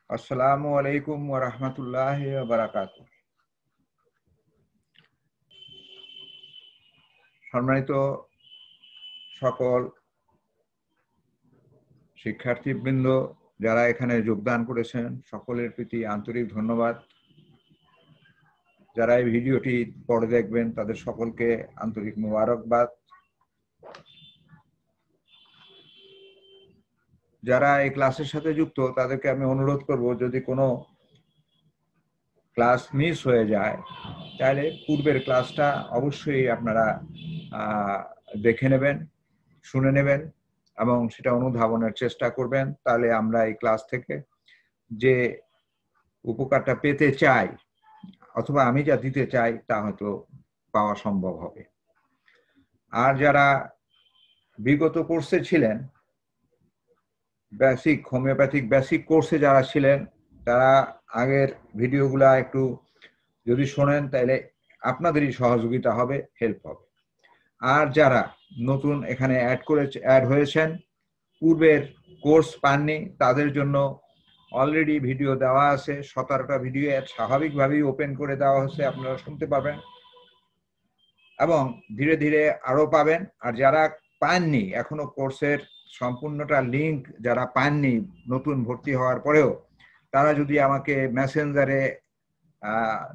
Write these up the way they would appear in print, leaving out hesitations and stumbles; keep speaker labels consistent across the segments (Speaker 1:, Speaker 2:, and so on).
Speaker 1: আসসালামু আলাইকুম ওয়া রাহমাতুল্লাহি ওয়া বারাকাতুহু। সম্মানিত সকল শিক্ষার্থীবৃন্দ যারা এখানে যোগদান করেছেন সকলের প্রতি আন্তরিক ধন্যবাদ। যারা এই ভিডিওটি পরে দেখবেন তাদের সকলকে আন্তরিক মোবারকবাদ। যারা এই ক্লাসের সাথে যুক্ত তাদেরকে আমি অনুরোধ করব, যদি কোনো ক্লাস মিস হয়ে যায় তাহলে পূর্বের ক্লাসটা অবশ্যই আপনারা দেখে নেবেন, শুনে নেবেন এবং সেটা অনুধাবনের চেষ্টা করবেন। তাহলে আমরা এই ক্লাস থেকে যে উপকারটা পেতে চাই অথবা আমি যা দিতে চাই তা হয়তো পাওয়া সম্ভব হবে। আর যারা বিগত কোর্সে ছিলেন, বেসিক হোমিওপ্যাথিক বেসিক কোর্সে যারা ছিলেন, তারা আগের ভিডিওগুলা একটু যদি শোনেন তাহলে আপনাদেরই সহযোগিতা হবে, হেল্প হবে। আর যারা নতুন এখানে অ্যাড হয়েছেন, পূর্বের কোর্স পাননি, তাদের জন্য অলরেডি ভিডিও দেওয়া আছে। 17টা ভিডিও স্বাভাবিকভাবেই ওপেন করে দেওয়া হচ্ছে, আপনারা শুনতে পাবেন এবং ধীরে ধীরে আরো পাবেন। আর যারা পাননি এখনো কোর্সের সম্পূর্ণটা লিংক যারা পাননি নতুন ভর্তি হওয়ার পরেও, তারা যদি আমাকে মেসেঞ্জারে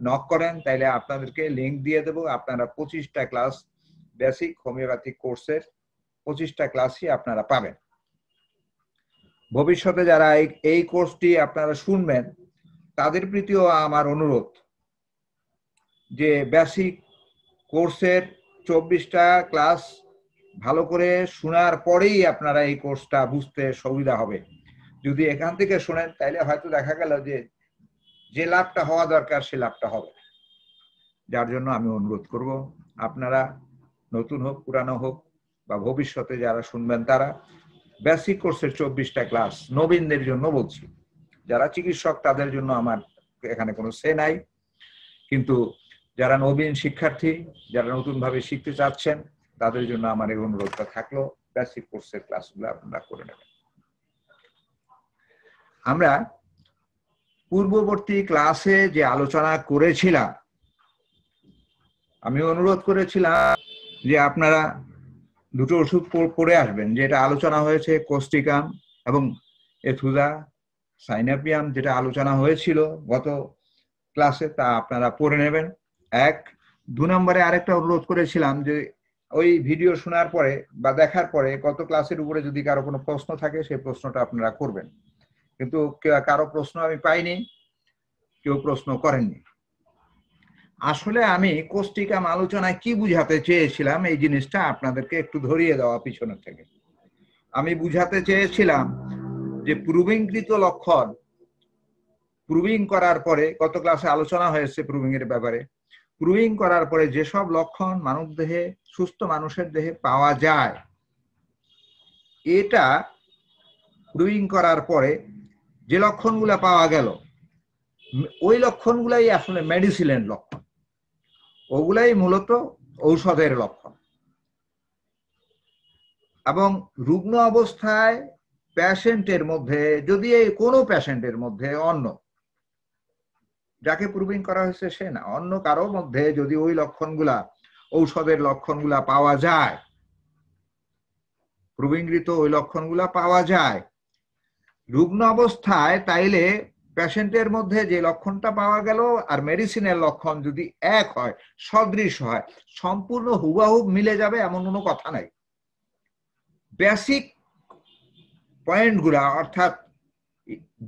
Speaker 1: নক করেন তাহলে আপনাদেরকে লিংক দিয়ে দেবো। আপনারা 25টা ক্লাস বেসিক হোমিওপ্যাথিক কোর্সের 25টা ক্লাসই আপনারা পাবেন। ভবিষ্যতে যারা এই কোর্সটি আপনারা শুনবেন তাদের প্রতিও আমার অনুরোধ যে বেসিক কোর্সের 24টা ক্লাস ভালো করে শোনার পরেই আপনারা এই কোর্সটা বুঝতে সুবিধা হবে। যদি এখান থেকে শোনেন তাহলে হয়তো দেখা গেল যে লাভটা হওয়া দরকার সে লাভটা হবে। যার জন্য আমি অনুরোধ করব, আপনারা নতুন হোক পুরানো হোক বা ভবিষ্যতে যারা শুনবেন তারা বেসিক কোর্সের 24টা ক্লাস নবীনদের জন্য বলছি। যারা চিকিৎসক তাদের জন্য আমার এখানে কোনো সে নাই, কিন্তু যারা নবীন শিক্ষার্থী, যারা নতুন ভাবে শিখতে চাচ্ছেন তাদের জন্য আমার এই অনুরোধটা থাকলো, বেসিক কোর্সের ক্লাসগুলো আপনারা করে নেবেন। আমরা পূর্ববর্তী ক্লাসে যে আলোচনা করেছিলাম, আমি অনুরোধ করেছিলাম যে আপনারা দুটো ওষুধ পড়ে আসবেন। যেটা আলোচনা হয়েছে কোস্টিকাম এবং এথুজা সাইনাপিয়াম, যেটা আলোচনা হয়েছিল গত ক্লাসে, তা আপনারা পড়ে নেবেন। 2 নম্বরে আরেকটা অনুরোধ করেছিলাম যে ওই ভিডিও শোনার পরে বা দেখার পরে গত ক্লাসের উপরে যদি কারো কোনো প্রশ্ন থাকে সেই প্রশ্নটা আপনারা করবেন, কিন্তু কারো প্রশ্ন আমি পাইনি, কেউ প্রশ্ন করেননি। আসলে আমি কোস্টিকাম আলোচনায় কি বুঝাতে চেয়েছিলাম এই জিনিসটা আপনাদেরকে একটু ধরিয়ে দেওয়া পিছনের থেকে। আমি বুঝাতে চেয়েছিলাম যে প্রুভিংকৃত লক্ষণ, প্রুভিং করার পরে, গত ক্লাসে আলোচনা হয়েছে প্রুভিং এর ব্যাপারে, প্রুভিং করার পরে যেসব লক্ষণ মানব দেহে, সুস্থ মানুষের দেহে পাওয়া যায়, এটা প্রুভিং করার পরে যে লক্ষণগুলা পাওয়া গেল ওই লক্ষণগুলাই আসলে মেডিসিনের লক্ষণ, ওগুলাই মূলত ঔষধের লক্ষণ। এবং রুগ্ন অবস্থায় পেশেন্টের মধ্যে, যদি এই কোনো পেশেন্টের মধ্যে, অন্য যাকে প্রুভিং করা হয়েছে সে না, অন্য কারোর মধ্যে যদি ওই লক্ষণগুলা, ঔষধের লক্ষণগুলা পাওয়া যায়, প্রুভিংকৃত ওই লক্ষণগুলা পাওয়া যায় রুগ্ন অবস্থায়, তাইলে পেশেন্টের মধ্যে যে লক্ষণটা পাওয়া গেল আর মেডিসিনের লক্ষণ যদি এক হয়, সদৃশ হয়, সম্পূর্ণ হুবহুব মিলে যাবে এমন কোনো কথা নাই। বেসিক পয়েন্টগুলা, অর্থাৎ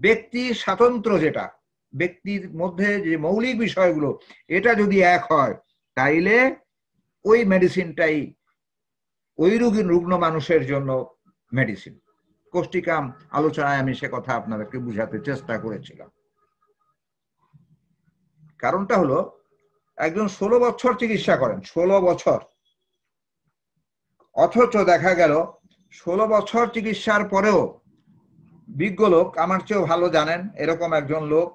Speaker 1: ব্যক্তি স্বাতন্ত্র, যেটা ব্যক্তির মধ্যে যে মৌলিক বিষয়গুলো, এটা যদি এক হয় তাইলে ওই মেডিসিনটাই ওই রুগ্ন মানুষের জন্য মেডিসিন। কোস্টিকাম আলোচনায় আমি সে কথা আপনাদেরকে বুঝাতে চেষ্টা করেছিলাম। কারণটা হলো, একজন 16 বছর চিকিৎসা করেন, 16 বছর, অথচ দেখা গেল 16 বছর চিকিৎসার পরেও বিজ্ঞ লোক, আমার চেয়েও ভালো জানেন এরকম একজন লোক,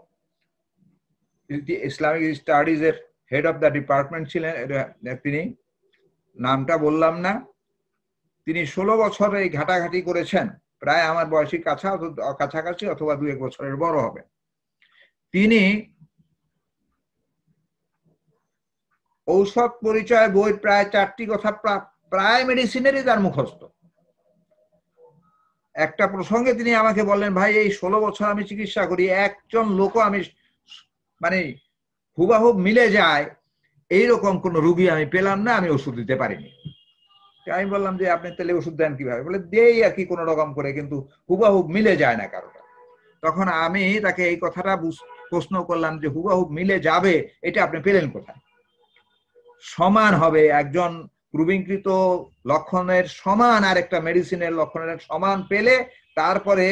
Speaker 1: ইসলামিক স্টাডিজ এর হেড অফ দ্য ডিপার্টমেন্ট ছিলেন তিনি, নামটা বললাম না। তিনি 16 বছর এই ঘাটাঘাটি করেছেন, প্রায় আমার বয়সী কাছাকাছি অথবা 2-1 বছরের বড় হবে। তিনি ঔষধ পরিচয় বই প্রায় 4টি কথা প্রায় মেডিসিনেরই তার মুখস্থ। একটা প্রসঙ্গে তিনি আমাকে বললেন, ভাই এই 16 বছর আমি চিকিৎসা করি, একজন লোক আমি মানে হুবাহুব মিলে যায় এইরকম কোন রুগী আমি পেলাম না, আমি ওষুধ দিতে পারিনি। আমি বললাম যে আপনি তাহলে ওষুধ দেন কিভাবে? বলে দেই আর কি কোনো রকম করে, কিন্তু হুবাহুব মিলে যায় না কারোটা। তখন আমি তাকে এই কথাটা প্রশ্ন করলাম যে হুবাহুব মিলে যাবে এটা আপনি পেলেন কোথায়? সমান হবে একজন প্রবীণকৃত লক্ষণের সমান আর একটা মেডিসিনের লক্ষণের সমান পেলে তারপরে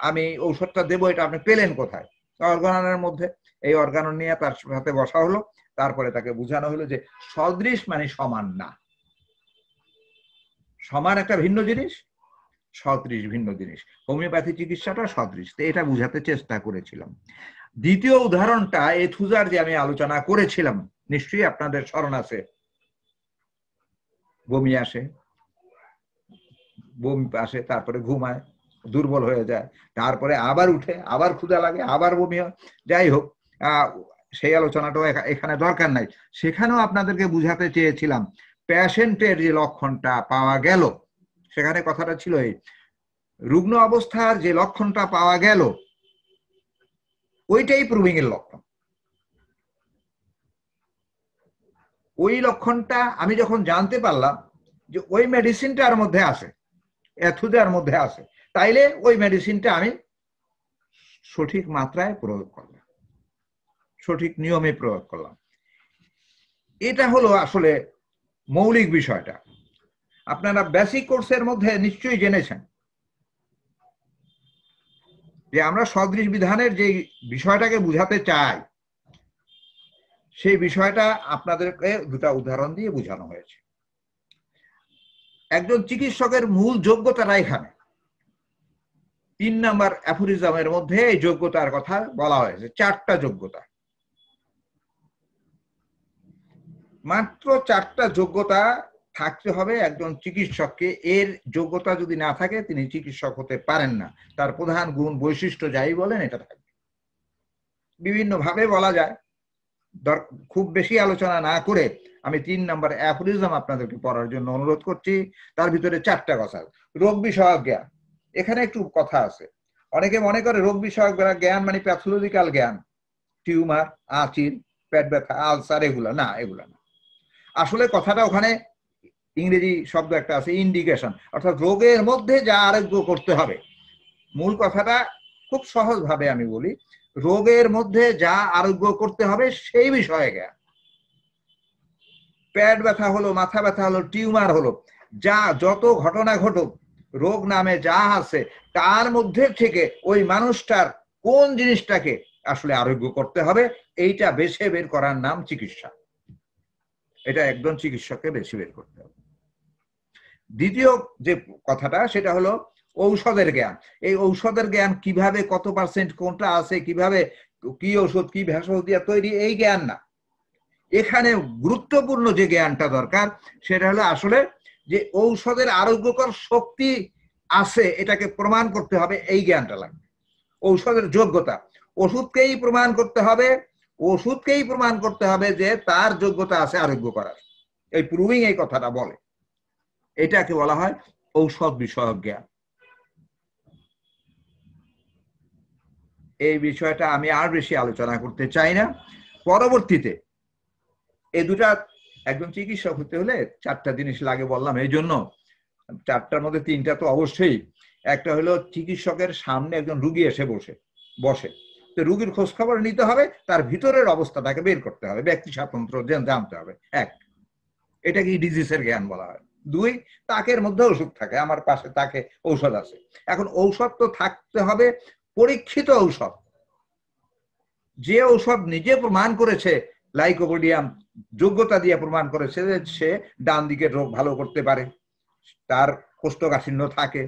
Speaker 1: আমি ঔষধটা দেবো, এটা আপনি পেলেন কোথায়? অর্গাননের মধ্যে। এই অর্গানন নিয়ে তার সাথে বসা হলো, তারপরে তাকে বোঝানো হলো যে সদৃশ মানে সমান না, সমান একটা ভিন্ন জিনিস, সদৃশ ভিন্ন জিনিস। হোমিওপ্যাথি চিকিৎসাটা সদৃশ, এটা বুঝাতে চেষ্টা করেছিলাম। দ্বিতীয় উদাহরণটা এথুজার যে আমি আলোচনা করেছিলাম, নিশ্চয়ই আপনাদের স্মরণ আছে। বমি আসে, বমি আসে, তারপরে ঘুমায়, দুর্বল হয়ে যায়, তারপরে আবার উঠে, আবার ক্ষুধা লাগে, আবার বমি হয়। যাই হোক, সেই আলোচনাটাও এখানে দরকার নাই। সেখানেও আপনাদেরকে বুঝাতে চেয়েছিলাম পেশেন্টের যে লক্ষণটা পাওয়া গেল, সেখানে কথাটা ছিল এই রুগ্ন অবস্থার যে লক্ষণটা পাওয়া গেল ওইটাই প্রুভিং এর লক্ষণ। ওই লক্ষণটা আমি যখন জানতে পারলাম যে ওই মেডিসিনটার মধ্যে আছে, এথুজার মধ্যে আছে, তাইলে ওই মেডিসিনটা আমি সঠিক মাত্রায় প্রয়োগ করলাম, সঠিক নিয়মে প্রয়োগ করলাম। এটা হলো আসলে মৌলিক বিষয়টা। আপনারা বেসিক কোর্সের মধ্যে নিশ্চয়ই জেনেছেন যে আমরা সদৃশ বিধানের যে বিষয়টাকে বুঝাতে চাই, সেই বিষয়টা আপনাদেরকে দুটা উদাহরণ দিয়ে বোঝানো হয়েছে। একজন চিকিৎসকের মূল যোগ্যতাটা এখানে 3 নাম্বার অ্যাফোরিজমের মধ্যে এই যোগ্যতার কথা বলা হয়েছে। 4টা যোগ্যতা, মাত্র 4টা যোগ্যতা থাকতে হবে একজন চিকিৎসককে। এর যোগ্যতা যদি না থাকে তিনি চিকিৎসক হতে পারেন না। তার প্রধান গুণ বৈশিষ্ট্য যাই বলেন এটা থাকবে। বিভিন্ন ভাবে বলা যায়, খুব বেশি আলোচনা না করে আমি 3 নাম্বার অ্যাফোরিজম আপনাদেরকে পড়ার জন্য অনুরোধ করছি। তার ভিতরে 4টা কথা। রোগ বিষয়ক জ্ঞান, এখানে একটু কথা আছে। অনেকে মনে করে রোগ বিষয়ক জ্ঞান মানে প্যাথোলজিক্যাল জ্ঞান, টিউমার, আঁচিল, পেট ব্যথা, আলসার, এগুলা না, এগুলা না। আসলে কথাটা ওখানে ইংরেজি শব্দ একটা আছে ইন্ডিকেশন, অর্থাৎ রোগের মধ্যে যা আরোগ্য করতে হবে। মূল কথাটা খুব সহজ ভাবে আমি বলি, রোগের মধ্যে যা আরোগ্য করতে হবে সেই বিষয়ে জ্ঞান। পেট ব্যথা হলো, মাথা ব্যথা হলো, টিউমার হলো, যা যত ঘটনা ঘটুক, রোগ নামে যা আছে তার মধ্যে থেকে ওই মানুষটার কোন জিনিসটাকে আসলে আরোগ্য করতে হবে এইটা বেছে বের করার নাম চিকিৎসা। এটা একজন চিকিৎসককে বেছে বের করতে হবে। দ্বিতীয় যে কথাটা সেটা হলো ঔষধের জ্ঞান। এই ঔষধের জ্ঞান কিভাবে, কত পার্সেন্ট কোনটা আছে, কিভাবে কি ওষুধ কি ভেষজ দিয়ে তৈরি, এই জ্ঞান না। এখানে গুরুত্বপূর্ণ যে জ্ঞানটা দরকার সেটা হলো আসলে যে ঔষধের আরোগ্যকর শক্তি আছে এটাকে প্রমাণ করতে হবে, এই জ্ঞানটা লাগবে। ঔষধের যোগ্যতা, ওষুধকেই প্রমাণ করতে হবে, ওষুধকেই প্রমাণ করতে হবে যে তার যোগ্যতা আছে আরোগ্য করার। এই প্রুভিং এই কথাটা বলে, এটাকে বলা হয় ঔষধ বিষয়ক জ্ঞান। এই বিষয়টা আমি আর বেশি আলোচনা করতে চাই না। পরবর্তীতে এই দুটা, একজন চিকিৎসক হতে হলে 4টা জিনিস লাগে বললাম, এই জন্য 4টার মধ্যে 3টা তো অবশ্যই। একটা হলো চিকিৎসকের সামনে একজন রুগী এসে বসে, তো রুগীর খোঁজ খবর নিতে হবে, তার ভিতরের অবস্থাটাকে বের করতে হবে, ব্যক্তি স্বাতন্ত্র জানতে হবে। এক, এটা কি ডিজিজের জ্ঞান বলা হয়। 2, তাকের মধ্যে ওষুধ থাকে, আমার পাশে তাকে ঔষধ আছে। এখন ঔষধ তো থাকতে হবে পরীক্ষিত ঔষধ, যে ঔষধ নিজে প্রমাণ করেছে, লাইকোপোডিয়াম যোগ্যতা দিয়ে প্রমাণ করেছে যে সে ডান দিকের রোগ ভালো করতে পারে, তার কোষ্ঠকাঠিন্য থাকে।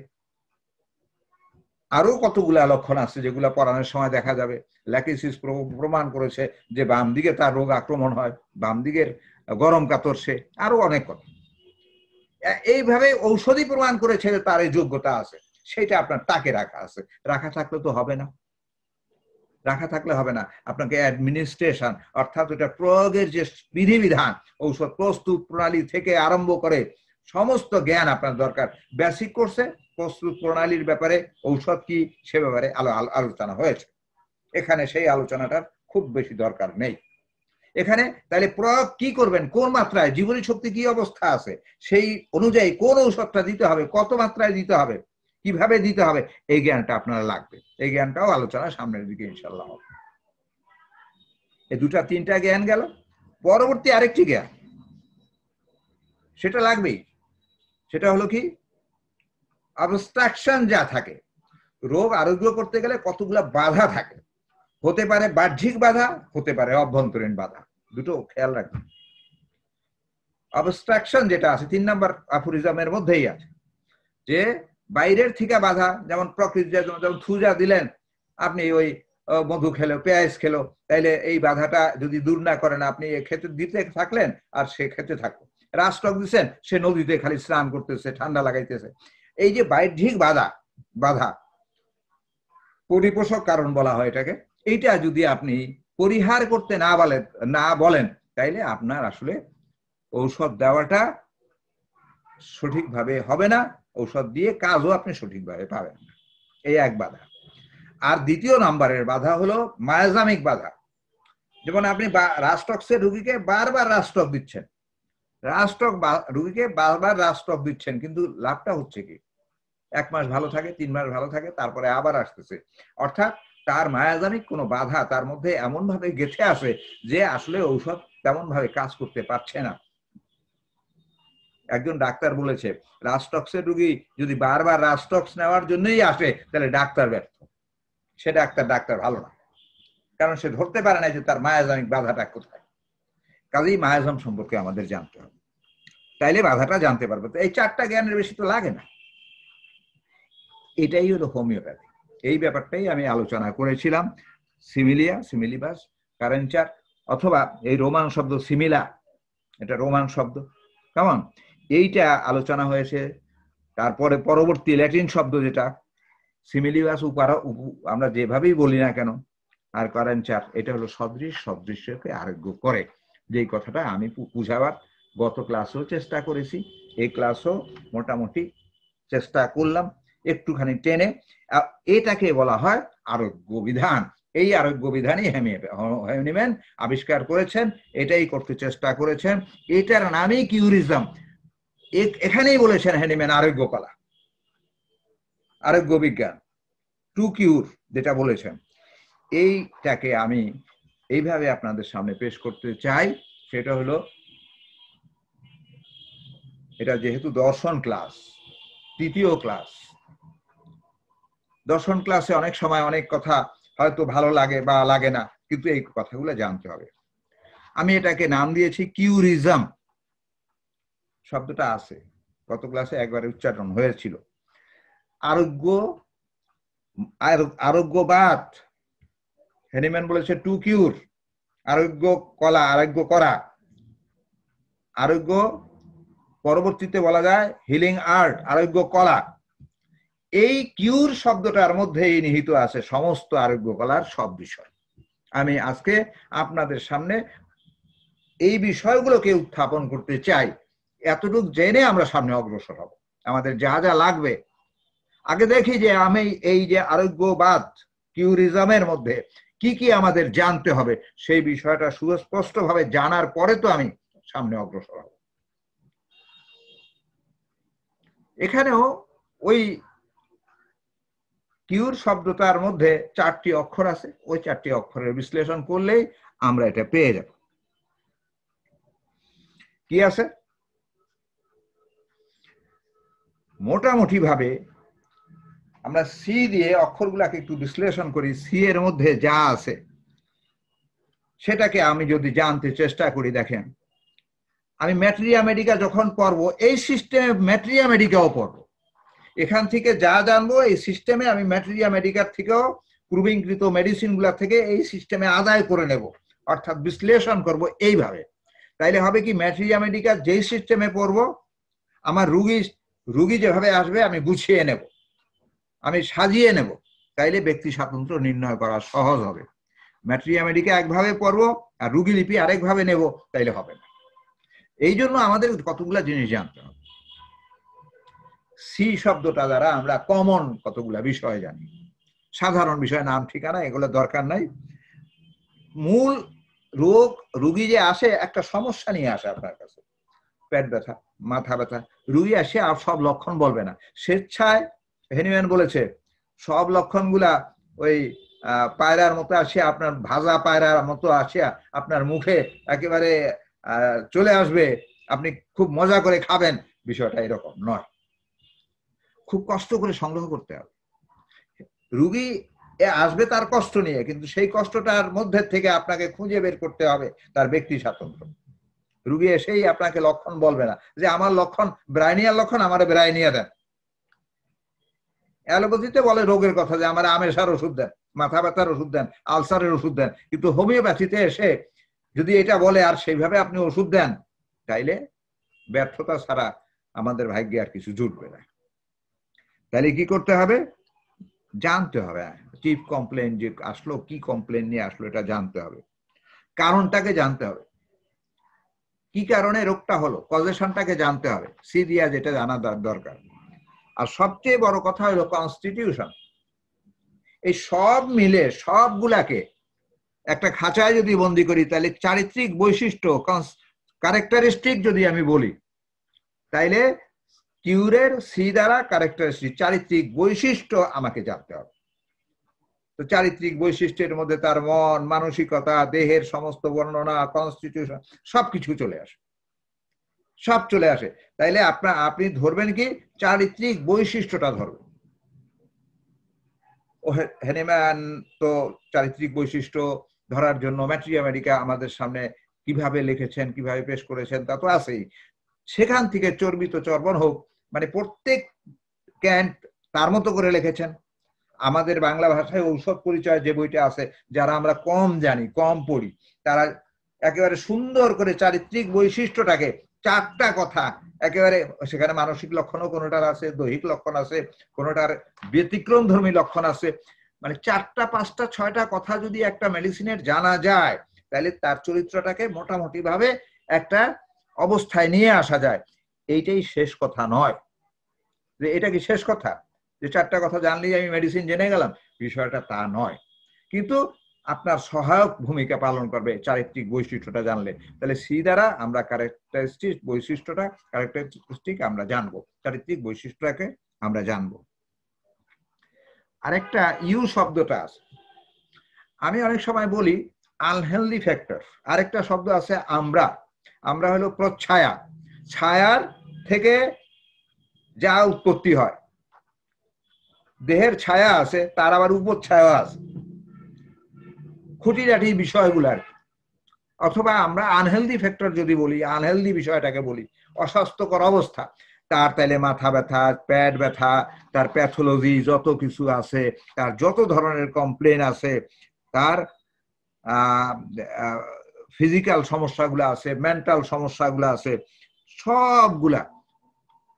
Speaker 1: আরো কতগুলা লক্ষণ আছে যেগুলা পড়ানোর সময় দেখা যাবে। ল্যাকিসিস প্রমাণ করেছে যে বাম দিকে তার রোগ আক্রমণ হয়, বাম দিকের গরম কাতর সে, আরো অনেক কথা। এইভাবে ঔষধি প্রমাণ করেছে তার এই যোগ্যতা আছে, সেটা আপনার তাকে রাখা আছে। রাখা থাকলে তো হবে না। রাখা থাকলে হবে না, আপনাকে অ্যাডমিনিস্ট্রেশন অর্থাৎ ওটা প্রয়োগের যে বিধিবিধান, ঔষধ প্রস্তুত প্রণালী থেকে আরম্ভ করে সমস্ত জ্ঞান আপনার দরকার। বেসিক কোর্সে প্রস্তুত প্রণালীর ব্যাপারে, ঔষধ কি সে ব্যাপারে আলোচনা হয়েছে, এখানে সেই আলোচনাটার খুব বেশি দরকার নেই। এখানে তাহলে প্রয়োগ কি করবেন, কোন মাত্রায়, জীবনী শক্তি কি অবস্থা আছে, সেই অনুযায়ী কোন ঔষধটা দিতে হবে, কত মাত্রায় দিতে হবে, কিভাবে দিতে হবে, এই জ্ঞানটা আপনারা লাগবে। এই জ্ঞানটাও আলোচনা সামনের দিকে ইনশাল্লাহ হবে। এই দুটা তিনটা জ্ঞান গেল। পরবর্তী আরেকটি জ্ঞান সেটা লাগবেই, সেটা হলো কি অবস্ট্রাকশন যা থাকে, রোগ আরোগ্য করতে গেলে কতগুলা বাধা থাকে, হতে পারে বাহ্যিক বাধা, হতে পারে অভ্যন্তরীণ বাধা, দুটো খেয়াল রাখবেন। অবস্ট্রাকশন যেটা আছে 3 নম্বর অ্যাফোরিজমের মধ্যেই আছে, যে বাইরের থেকে বাধা, যেমন প্রকৃতি, যেমন থুজা দিলেন আপনি, ওই মধু খেলো, পেঁয়াজ খেলো, তাইলে এই বাধাটা যদি দূর না করেন, আপনি খেতে দিতে থাকলেন আর সে খেতে থাকলো। রাষ্ট্রক দিচ্ছেন, সে নদীতে খালি স্নান করতেছে, ঠান্ডা লাগাইতেছে। এই যে বাহ্যিক বাধা পরিপোষক কারণ বলা হয় এটাকে, এইটা যদি আপনি পরিহার করতে না বলেন তাইলে আপনার আসলে ঔষধ দেওয়াটা সঠিকভাবে হবে না, ঔষধ দিয়ে কাজও আপনি সঠিকভাবে পাবেন না। এই এক বাধা। আর দ্বিতীয় নাম্বারের বাধা হলো মায়াজামিক বাধা। যেমন আপনি রাস্টক্সের রুগীকে বারবার রাস্টক দিচ্ছেন, রুগীকে বারবার রাস্টক দিচ্ছেন, কিন্তু লাভটা হচ্ছে কি, 1 মাস ভালো থাকে, 3 মাস ভালো থাকে, তারপরে আবার আসতেছে। অর্থাৎ তার মায়াজামিক কোনো বাধা তার মধ্যে এমন ভাবে গেঁথে আসে যে আসলে ঔষধ তেমন ভাবে কাজ করতে পারছে না। একজন ডাক্তার বলেছে, রাস্টক্সের রুগী যদি বারবার রাস্টক্স নেওয়ার জন্যই আসে তাহলে ডাক্তার ব্যর্থ, সে ডাক্তার ভালো না, কারণ সে ধরতে পারে না যে তার মায়াজামিক বাধাটা কোথায়। কাজেই মায়াজাম সম্পর্কে আমাদের জানতে হবে, তাইলে বাধাটা জানতে পারবে। তো এই 4টা জ্ঞানের বেশি তো লাগে না। এটাই হলো হোমিওপ্যাথি। এই ব্যাপারটাই আমি আলোচনা করেছিলাম। সিমিলিয়া, সিমিলিবাস, কারেন্চার, অথবা এই রোমান শব্দ সিমিলা, এটা রোমান শব্দ, কেমন, এইটা আলোচনা হয়েছে। তারপরে পরবর্তী ল্যাটিন শব্দ যেটা সিমিলিবাস, আমরা যেভাবেই বলি না কেন, আর কারেন্চার, এটা হলো সদৃশ্যকে আরোগ্য করে, যেই কথাটা আমি বুঝাবার গত ক্লাসেও চেষ্টা করেছি, এই ক্লাসও মোটামুটি চেষ্টা করলাম একটুখানি টেনে। এটাকে বলা হয় আরোগ্য বিধান। এই আরোগ্য বিধানই হ্যানিম্যান আবিষ্কার করেছেন, এটাই করতে চেষ্টা করেছেন, এটার নামই কিউরিজম। এখানেই বলেছেন হ্যানিম্যান আরোগ্য কলা, আরোগ্য বিজ্ঞান, টু কিউর যেটা বলেছেন, এইটাকে আমি এইভাবে আপনাদের সামনে পেশ করতে চাই। সেটা হলো, এটা যেহেতু দর্শন ক্লাস, 3য় ক্লাস, দর্শন ক্লাসে অনেক সময় অনেক কথা হয়তো ভালো লাগে বা লাগে না, কিন্তু এই কথাগুলো জানতে হবে। আমি এটাকে নাম দিয়েছি কিউরিজম। শব্দটা আছে, গত ক্লাসে একবারে উচ্চারণ হয়েছিল। আরোগ্যবাদ, হ্যানিম্যান বলেছে টু কিউর, আরোগ্য কলা, আরোগ্য করা, আরোগ্য পরবর্তীতে বলা যায় হিলিং আর্ট, আরোগ্য কলা। এই কিউর শব্দটার মধ্যেই নিহিত আছে সমস্ত আরোগ্য কলার সব বিষয়। আমি আজকে আপনাদের সামনে এই বিষয়গুলোকে উত্থাপন করতে চাই। এতটুকু জেনে আমরা সামনে অগ্রসর হব। আমাদের যা যা লাগবে আগে দেখি যে আমি এই যে আরোগ্যবাদ, কিউরিজমের মধ্যে কি কি আমাদের জানতে হবে, সেই বিষয়টা সুস্পষ্টভাবে জানার পরে তো আমি সামনে অগ্রসর হব। এখানেও ওই কিউর শব্দটার মধ্যে 4টি অক্ষর আছে, ওই 4টি অক্ষরের বিশ্লেষণ করলেই আমরা এটা পেয়ে যাব। কি আছে? মোটামুটি ভাবে আমরা সি দিয়ে অক্ষরগুলাকে একটু বিশ্লেষণ করি। সি এর মধ্যে যা আছে সেটাকে আমি যদি জানতে চেষ্টা করি, দেখেন আমি ম্যাটেরিয়া মেডিকা যখন পড়বো, এই সিস্টেমে ম্যাটেরিয়া মেডিকাও পড়বো। এখান থেকে যা জানবো এই সিস্টেমে আমি ম্যাটেরিয়া মেডিকার থেকেও, প্রুভিংকৃত মেডিসিন গুলা থেকে এই সিস্টেমে আদায় করে নেব, অর্থাৎ বিশ্লেষণ করব এইভাবে। তাইলে হবে কি, ম্যাটেরিয়া মেডিকা যেই সিস্টেমে পড়বো, আমার রুগী যেভাবে আসবে আমি গুছিয়ে নেব, আমি সাজিয়ে নেব, তাইলে ব্যক্তি স্বাতন্ত্র্য নির্ণয় করা সহজ হবে। ম্যাট্রিয়া মেডিকা একভাবে পড়বো আর রুগী লিপি আরেকভাবে নেব, তাইলে হবে না। এই জন্য আমাদের কতগুলা জিনিস জানতে হবে। সি শব্দটা দ্বারা আমরা কমন কতগুলা বিষয় জানি, সাধারণ বিষয়, নাম ঠিকানা এগুলো দরকার নাই। মূল রোগ, রুগী যে আসে একটা সমস্যা নিয়ে আসে আপনার কাছে, পেট ব্যথা, মাথা ব্যথা, রুগী আসে আর সব লক্ষণ বলবে না। স্বেচ্ছায় হেনিম্যান বলেছে সব লক্ষণগুলা ওই পায়রার মতো আসিয়া, আপনার ভাজা পায়রার মতো আসিয়া আপনার মুখে একেবারে চলে আসবে, আপনি খুব মজা করে খাবেন, বিষয়টা এরকম নয়। খুব কষ্ট করে সংগ্রহ করতে হবে। রুগী আসবে তার কষ্ট নিয়ে, কিন্তু সেই কষ্টটার মধ্যে থেকে আপনাকে খুঁজে বের করতে হবে তার ব্যক্তি স্বাতন্ত্র্য। রুগী এসেই আপনাকে লক্ষণ বলবে না যে আমার লক্ষণ ব্রাইনিয়ার লক্ষণ, আমার ব্রাইনিয়া দেন। অ্যালোপ্যাথিতে বলে রোগের কথা যে আমার আমেশার ওষুধ দেন, মাথা ব্যথার ওষুধ দেন, আলসারের ওষুধ দেন, কিন্তু হোমিওপ্যাথিতে এসে যদি এটা বলে আর সেইভাবে আপনি ওষুধ দেন, তাইলে ব্যর্থতা ছাড়া আমাদের ভাগ্যে আর কিছু জুটবে না। তাহলে কি করতে হবে? জানতে হবে চিফ কমপ্লেন যে আসলো, কি কমপ্লেন নিয়ে আসলো এটা জানতে হবে, কারণটাকে জানতে হবে, কি কারণে রোগটা হলো, কজেশনটাকে জানতে হবে, সিরিয়া যেটা জানা দরকার। আর সবচেয়ে বড় কথা হলো কনস্টিটিউশন। এই সব মিলে সবগুলাকে একটা খাঁচায় যদি বন্দি করি, তাহলে চারিত্রিক বৈশিষ্ট্য, ক্যারেক্টারিস্টিক যদি আমি বলি, তাইলে কিউরের সি দ্বারা ক্যারেক্টারিস্টিক, চারিত্রিক বৈশিষ্ট্য আমাকে জানতে হবে। তো চারিত্রিক বৈশিষ্ট্যের মধ্যে তার মন, মানসিকতা, দেহের সমস্ত বর্ণনা, কনস্টিটিউশন সবকিছু চলে আসে, সব চলে আসে। তাইলে আপনি ধরবেন কি? চারিত্রিক বৈশিষ্ট্যটা ধরবেন। ও হেনিম্যান তো চারিত্রিক বৈশিষ্ট্য ধরার জন্য ম্যাট্রিয়া মেডিকা আমাদের সামনে কিভাবে লিখেছেন, কিভাবে পেশ করেছেন তা তো আছেই। সেখান থেকে চর্বিত চর্বণ হোক, মানে প্রত্যেক ক্যান্ট তার মতো করে লিখেছেন। আমাদের বাংলা ভাষায় ঔষধ পরিচয় যে বইটা আছে, যারা আমরা কম জানি, কম পড়ি, তারা একেবারে সুন্দর করে চারিত্রিক বৈশিষ্ট্যটাকে, চারটা কথা একেবারে, সেখানে মানসিক লক্ষণও কোনোটার আছে, দৈহিক লক্ষণ আছে, কোনোটার ব্যতিক্রম ধর্মী লক্ষণ আছে, মানে 4টা 5টা 6টা কথা যদি একটা মেডিসিনের জানা যায়, তাহলে তার চরিত্রটাকে মোটামুটি ভাবে একটা অবস্থায় নিয়ে আসা যায়। এইটাই শেষ কথা নয় যে এটা কি শেষ কথা, যে 4টা কথা জানলেই আমি মেডিসিন জেনে গেলাম, বিষয়টা তা নয়। কিন্তু আপনার সহায়ক ভূমিকা পালন করবে চারিত্রিক বৈশিষ্ট্যটা জানলে। তাহলে সি দ্বারা আমরা ক্যারেক্টারিস্টিক বৈশিষ্ট্যটা, ক্যারেক্টারিস্টিক আমরা জানবো, চারিত্রিক বৈশিষ্ট্যটাকে আমরা জানবো। আরেকটা ইউ শব্দটা আছে, আমি অনেক সময় বলি আনহেলদি ফ্যাক্টর। আরেকটা শব্দ আছে আমরা। আমরা হলো প্রচ্ছায়া, ছায়ার থেকে যা উৎপত্তি হয়। দেহের ছায়া আছে, তার আবার উপচ্ছায়া আছে, খুঁটিনাটি বিষয়গুলার। অথবা আমরা আনহেলদি ফ্যাক্টর যদি বলি, আনহেলদি বিষয়টাকে বলি অস্বাস্থ্যকর অবস্থা, তার তাইলে মাথা ব্যথা, পেট ব্যথা, তার প্যাথোলজি যত কিছু আছে, তার যত ধরনের কমপ্লেন আছে, তার ফিজিক্যাল সমস্যাগুলো আছে, মেন্টাল সমস্যাগুলো আছে, সবগুলা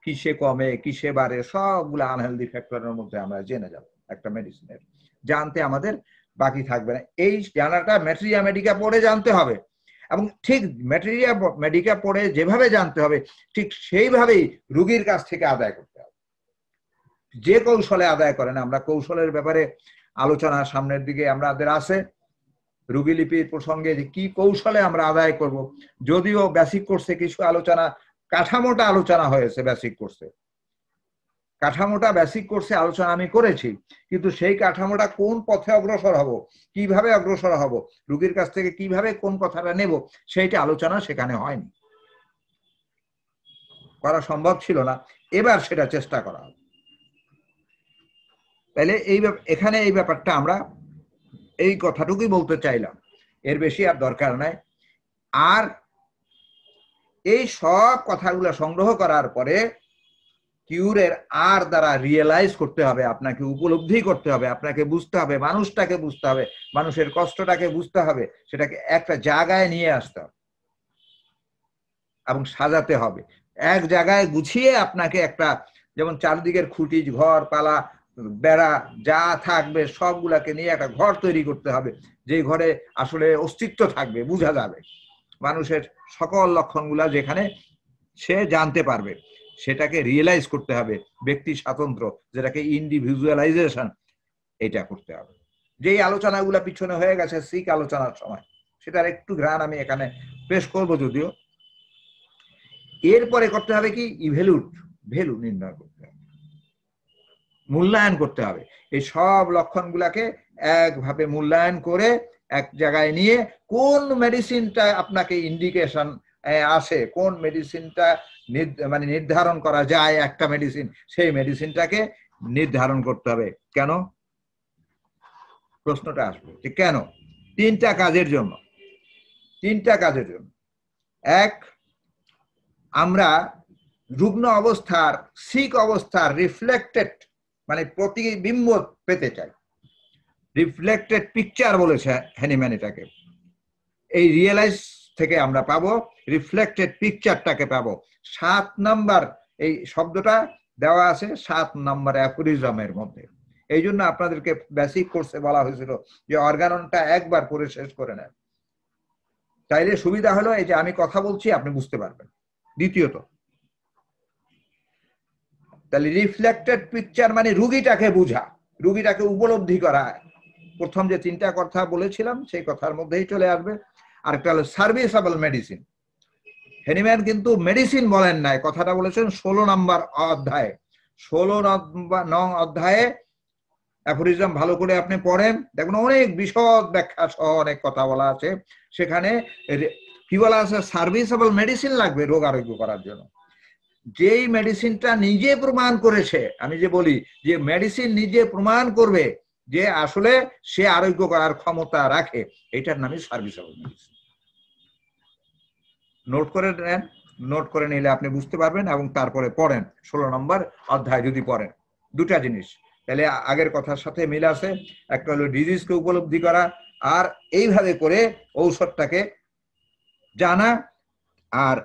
Speaker 1: কিসে কমে কিসে বাড়ে, সবগুলা আনহেলদি ফ্যাক্টরের মধ্যে আমরা জেনে যাব একটা মেডিসিনের। জানতে আমাদের বাকি থাকবে না। এই জানাটা ম্যাট্রিয়া মেডিকা পড়ে জানতে হবে, এবং ঠিক ম্যাট্রিয়া মেডিকা পড়ে যেভাবে জানতে হবে, ঠিক সেইভাবেই রুগীর কাছ থেকে আদায় করতে হবে। যে কৌশলে আদায় করেন, আমরা কৌশলের ব্যাপারে আলোচনা সামনের দিকে আমাদের আছে, রুগী লিপির প্রসঙ্গে যে কি কৌশলে আমরা আদায় করব। যদিও বেসিক কোর্সে কিছু আলোচনা, কাঠামোটা আলোচনা হয়েছে বেসিক কোর্সে, কাঠামোটা বেসিক কোর্সে আলোচনা আমি করেছি, কিন্তু সেই কাঠামোটা কোন পথে অগ্রসর হব, কিভাবে অগ্রসর হব, রুগীর কাছ থেকে কিভাবে কোন কথাটা নেব, সেইটা আলোচনা সেখানে হয়নি, করা সম্ভব ছিল না। এবার সেটা চেষ্টা করা হবে। তাইলে এখানে এই ব্যাপারটা আমরা এই কথাটুকুই বলতে চাইলাম, এর বেশি আর দরকার নাই। আর এই সব কথাগুলো সংগ্রহ করার পরে কিউরের আর দ্বারা রিয়েলাইজ করতে হবে, আপনাকে উপলব্ধি করতে হবে, আপনাকে বুঝতে হবে, মানুষটাকে বুঝতে হবে, মানুষের কষ্টটাকে বুঝতে হবে, সেটাকে একটা জায়গায় নিয়ে আসতে হবে এবং সাজাতে হবে এক জায়গায় গুছিয়ে। আপনাকে একটা, যেমন চারদিকের খুঁটি, ঘর পালা বেড়া যা থাকবে সবগুলাকে নিয়ে একটা ঘর তৈরি করতে হবে, যে ঘরে আসলে অস্তিত্ব থাকবে, বোঝা যাবে মানুষের সকল লক্ষণগুলা, যেখানে সে জানতে পারবে। সেটাকে রিয়েলাইজ করতে হবে, ব্যক্তি স্বাতন্ত্র্য, যেটাকে ইন্ডিভিজুয়ালাইজেশন, এটা করতে হবে। যেই আলোচনাগুলা পিছনে হয়ে গেছে সিক আলোচনার সময়, সেটার একটু ঘ্রাণ আমি এখানে পেশ করব যদিও। এরপরে করতে হবে কি, ইভ্যালুট, ভ্যালু নির্ণয় করতে হবে, মূল্যায়ন করতে হবে। এই সব লক্ষণগুলাকে একভাবে মূল্যায়ন করে এক জায়গায় নিয়ে কোন মেডিসিনটা আপনাকে ইন্ডিকেশন আসে, কোন মেডিসিনটা মানে নির্ধারণ করা যায় একটা মেডিসিন, সেই মেডিসিনটাকে নির্ধারণ করতে হবে। কেন প্রশ্নটা আসবে যে কেন? তিনটা কাজের জন্য। এক, আমরা রুগ্ন অবস্থার, সিক অবস্থার রিফ্লেক্টেড মানে প্রতিবিম্ব পেতে চাই। রিফ্লেক্টেড পিকচার বলেছে হ্যানিম্যান এটাকে। এই রিয়েলাইজ থেকে আমরা পাবো, রিফ্লেক্টেড পিকচারটাকে পাবো। 7 নাম্বার এই শব্দটা দেওয়া আছে 7 নাম্বার অ্যাফোরিজমের মধ্যে। এই জন্য আপনাদেরকে বেসিক কোর্সে বলা হয়েছিল যে অর্গাননটা একবার পড়ে শেষ করে নেন, তাইলে সুবিধা হলো এই যে আমি কথা বলছি আপনি বুঝতে পারবেন। দ্বিতীয়ত, তাহলে রিফ্লেক্টেড পিকচার মানে রুগীটাকে বুঝা, রুগীটাকে উপলব্ধি করা। প্রথম যে 3টা কথা বলেছিলাম সেই কথার মধ্যেই চলে আসবে। আরেকটা হলো সার্ভিসেবল মেডিসিন। হ্যানিম্যান কিন্তু মেডিসিন বলেন নাই, কথাটা বলেছেন 16 নম্বর অধ্যায়ে। 16 নং অধ্যায়ে অ্যাফোরিজম ভালো করে আপনি পড়েন, দেখুন অনেক বিশদ ব্যাখ্যা সহ অনেক কথা বলা আছে। সেখানে কি বলা আছে, সার্ভিসেবল মেডিসিন লাগবে রোগ আরোগ্য করার জন্য। যেই মেডিসিনটা নিজে প্রমাণ করেছে, আমি যে বলি যে মেডিসিন নিজে প্রমাণ করবে যে আসলে সে আরোগ্য করার ক্ষমতা রাখে, এটার নামই সার্ভিসেবল মেডিসিন। নোট করে নেন, নোট করে নিলে আপনি বুঝতে পারবেন এবং তারপরে পড়েন 16 নম্বর অধ্যায় যদি পড়েন। দুটা জিনিস তাহলে আগের কথার সাথে মিল আছে। একটা হলো ডিজিজকে উপলব্ধি করা, আর এইভাবে করে ঔষধটাকে জানা। আর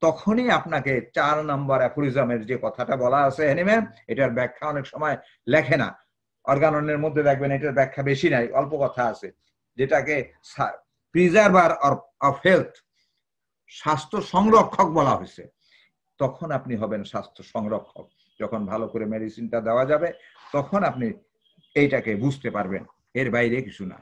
Speaker 1: তখনই আপনাকে 4 নম্বর অ্যাফোরিজমের যে কথাটা বলা আছে হ্যানিম্যান, এটার ব্যাখ্যা অনেক সময় লেখে না। অর্গাননের মধ্যে দেখবেন এটার ব্যাখ্যা বেশি নাই, অল্প কথা আছে, যেটাকে প্রিজার্ভার অফ হেলথ, স্বাস্থ্য সংরক্ষক বলা হয়েছে। তখন আপনি হবেন স্বাস্থ্য সংরক্ষক, যখন ভালো করে মেডিসিনটা দেওয়া যাবে তখন আপনি এইটাকে বুঝতে পারবেন, এর বাইরে কিছু না।